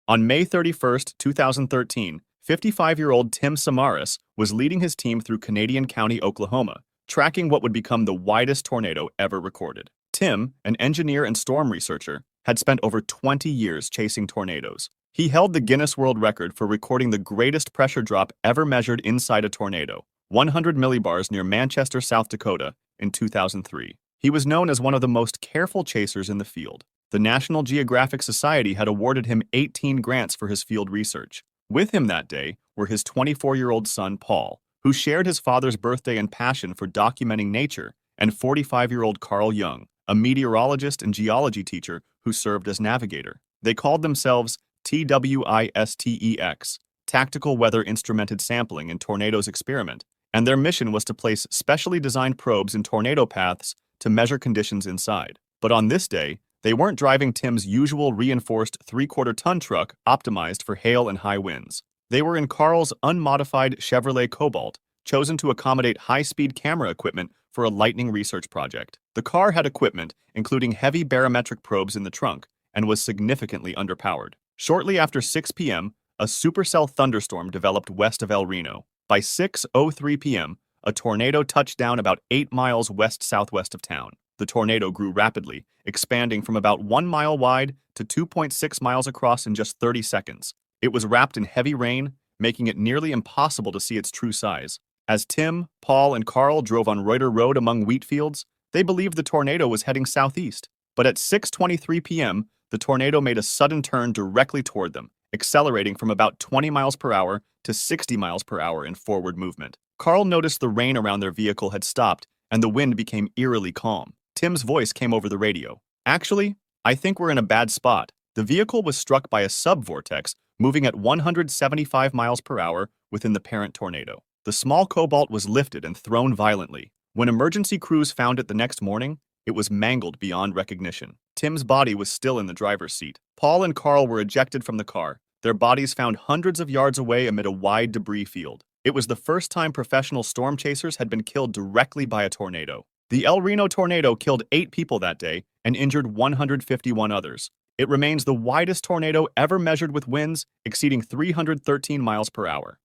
On May 31st, 2013, 55-year-old Tim Samaras was leading his team through Canadian County, Oklahoma, tracking what would become the widest tornado ever recorded. Tim, an engineer and storm researcher, had spent over 20 years chasing tornadoes. He held the Guinness World Record for recording the greatest pressure drop ever measured inside a tornado, 100 millibars near Manchester, South Dakota, in 2003. He was known as one of the most careful chasers in the field. The National Geographic Society had awarded him 18 grants for his field research. With him that day were his 24-year-old son, Paul, who shared his father's birthday and passion for documenting nature, and 45-year-old Carl Young, a meteorologist and geology teacher who served as navigator. They called themselves TWISTEX, Tactical Weather Instrumented Sampling in Tornadoes Experiment, and their mission was to place specially designed probes in tornado paths to measure conditions inside. But on this day, they weren't driving Tim's usual reinforced 3/4-ton truck optimized for hail and high winds. They were in Carl's unmodified Chevrolet Cobalt, chosen to accommodate high-speed camera equipment for a lightning research project. The car had equipment, including heavy barometric probes in the trunk, and was significantly underpowered. Shortly after 6 p.m., a supercell thunderstorm developed west of El Reno. By 6:03 p.m., a tornado touched down about 8 miles west-southwest of town. The tornado grew rapidly, expanding from about 1 mile wide to 2.6 miles across in just 30 seconds. It was wrapped in heavy rain, making it nearly impossible to see its true size. As Tim, Paul, and Carl drove on Reuter Road among wheat fields, they believed the tornado was heading southeast. But at 6:23 p.m., the tornado made a sudden turn directly toward them, accelerating from about 20 miles per hour to 60 miles per hour in forward movement. Carl noticed the rain around their vehicle had stopped, and the wind became eerily calm. Tim's voice came over the radio. "Actually, I think we're in a bad spot." The vehicle was struck by a subvortex moving at 175 miles per hour within the parent tornado. The small Cobalt was lifted and thrown violently. When emergency crews found it the next morning, it was mangled beyond recognition. Tim's body was still in the driver's seat. Paul and Carl were ejected from the car, their bodies found hundreds of yards away amid a wide debris field. It was the first time professional storm chasers had been killed directly by a tornado. The El Reno tornado killed 8 people that day and injured 151 others. It remains the widest tornado ever measured with winds exceeding 313 miles per hour.